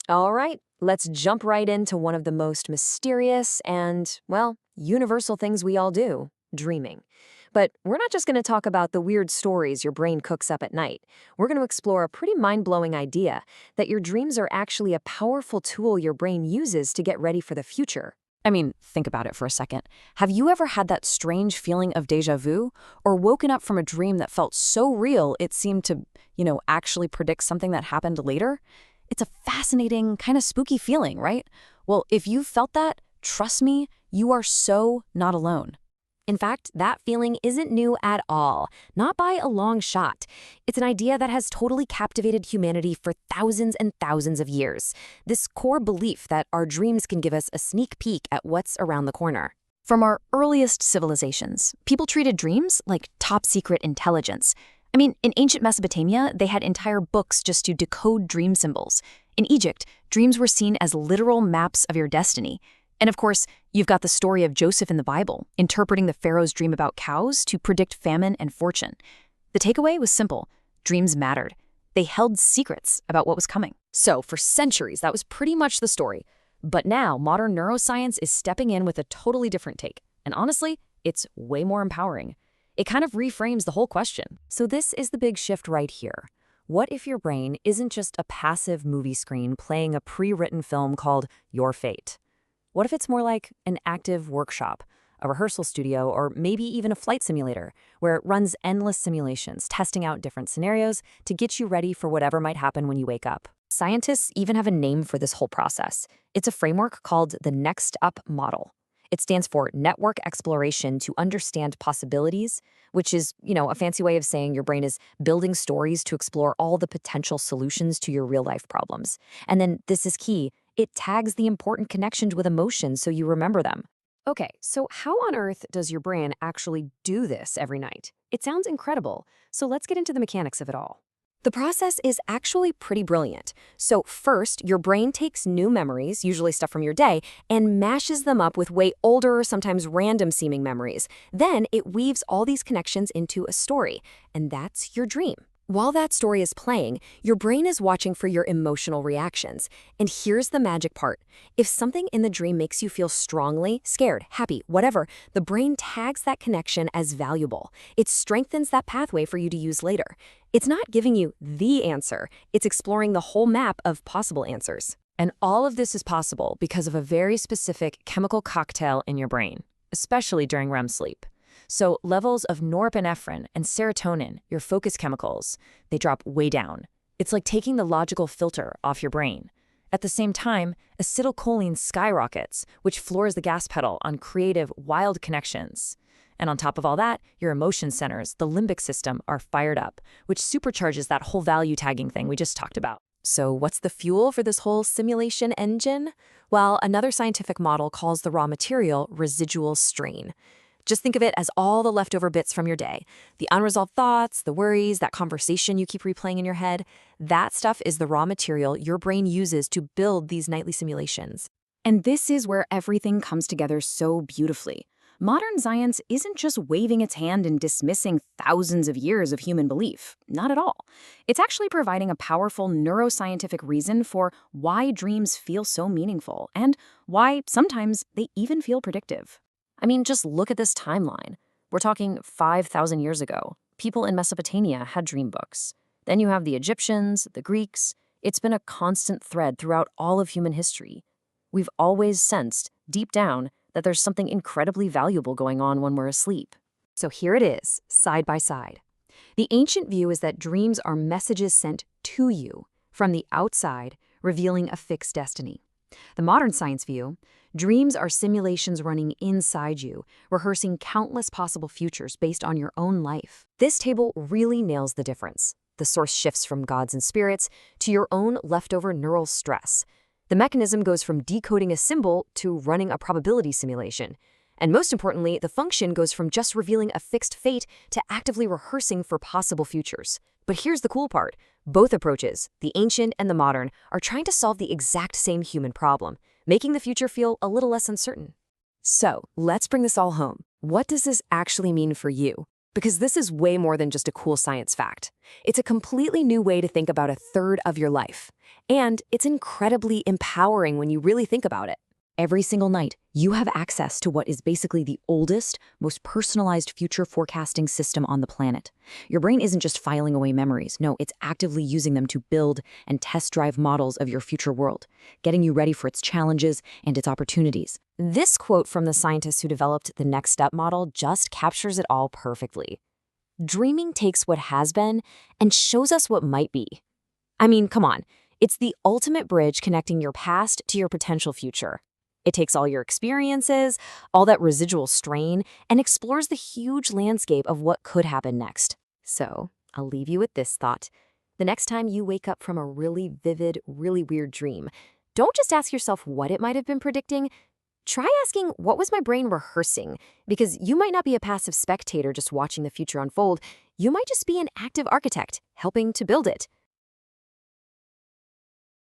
All right, let's jump right into one of the most mysterious and, well, universal things we all do, dreaming. But we're not just going to talk about the weird stories your brain cooks up at night. We're going to explore a pretty mind-blowing idea that your dreams are actually a powerful tool your brain uses to get ready for the future. I mean, think about it for a second. Have you ever had that strange feeling of déjà vu? Or woken up from a dream that felt so real it seemed to, actually predict something that happened later? It's a fascinating, kind of spooky feeling, right? Well, if you felt that, trust me, you are so not alone. In fact, that feeling isn't new at all, not by a long shot. It's an idea that has totally captivated humanity for thousands and thousands of years. This core belief that our dreams can give us a sneak peek at what's around the corner. From our earliest civilizations, people treated dreams like top-secret intelligence. I mean, in ancient Mesopotamia, they had entire books just to decode dream symbols. In Egypt, dreams were seen as literal maps of your destiny. And of course, you've got the story of Joseph in the Bible, interpreting the Pharaoh's dream about cows to predict famine and fortune. The takeaway was simple. Dreams mattered. They held secrets about what was coming. So, for centuries, that was pretty much the story. But now, modern neuroscience is stepping in with a totally different take. And honestly, it's way more empowering. It kind of reframes the whole question. So this is the big shift right here. What if your brain isn't just a passive movie screen playing a pre-written film called Your Fate? What if it's more like an active workshop, a rehearsal studio, or maybe even a flight simulator, where it runs endless simulations, testing out different scenarios to get you ready for whatever might happen when you wake up? Scientists even have a name for this whole process. It's a framework called the NEXTUP model. It stands for Network Exploration to Understand Possibilities, which is, a fancy way of saying your brain is building stories to explore all the potential solutions to your real-life problems. And then, this is key, it tags the important connections with emotions so you remember them. Okay, so how on earth does your brain actually do this every night? It sounds incredible, so let's get into the mechanics of it all. The process is actually pretty brilliant. So first, your brain takes new memories, usually stuff from your day, and mashes them up with way older, sometimes random-seeming memories. Then it weaves all these connections into a story, and that's your dream. While that story is playing, your brain is watching for your emotional reactions. And here's the magic part. If something in the dream makes you feel strongly, scared, happy, whatever, the brain tags that connection as valuable. It strengthens that pathway for you to use later. It's not giving you the answer. It's exploring the whole map of possible answers. And all of this is possible because of a very specific chemical cocktail in your brain, especially during REM sleep. So levels of norepinephrine and serotonin, your focus chemicals, they drop way down. It's like taking the logical filter off your brain. At the same time, acetylcholine skyrockets, which floors the gas pedal on creative, wild connections. And on top of all that, your emotion centers, the limbic system, are fired up, which supercharges that whole value tagging thing we just talked about. So what's the fuel for this whole simulation engine? Well, another scientific model calls the raw material residual strain. Just think of it as all the leftover bits from your day. The unresolved thoughts, the worries, that conversation you keep replaying in your head. That stuff is the raw material your brain uses to build these nightly simulations. And this is where everything comes together so beautifully. Modern science isn't just waving its hand and dismissing thousands of years of human belief. Not at all. It's actually providing a powerful neuroscientific reason for why dreams feel so meaningful and why sometimes they even feel predictive. I mean, just look at this timeline. We're talking 5,000 years ago. People in Mesopotamia had dream books. Then you have the Egyptians, the Greeks. It's been a constant thread throughout all of human history. We've always sensed, deep down, that there's something incredibly valuable going on when we're asleep. So here it is, side by side. The ancient view is that dreams are messages sent to you from the outside, revealing a fixed destiny. The modern science view, dreams are simulations running inside you, rehearsing countless possible futures based on your own life. This table really nails the difference. The source shifts from gods and spirits to your own leftover neural stress. The mechanism goes from decoding a symbol to running a probability simulation. And most importantly, the function goes from just revealing a fixed fate to actively rehearsing for possible futures. But here's the cool part. Both approaches, the ancient and the modern, are trying to solve the exact same human problem, making the future feel a little less uncertain. So, let's bring this all home. What does this actually mean for you? Because this is way more than just a cool science fact. It's a completely new way to think about a third of your life. And it's incredibly empowering when you really think about it. Every single night, you have access to what is basically the oldest, most personalized future forecasting system on the planet. Your brain isn't just filing away memories. No, it's actively using them to build and test drive models of your future world, getting you ready for its challenges and its opportunities. This quote from the scientists who developed the NEXTUP model just captures it all perfectly. Dreaming takes what has been and shows us what might be. I mean, come on. It's the ultimate bridge connecting your past to your potential future. It takes all your experiences, all that residual strain, and explores the huge landscape of what could happen next. So, I'll leave you with this thought. The next time you wake up from a really vivid, really weird dream, don't just ask yourself what it might have been predicting. Try asking, what was my brain rehearsing? Because you might not be a passive spectator just watching the future unfold. You might just be an active architect, helping to build it.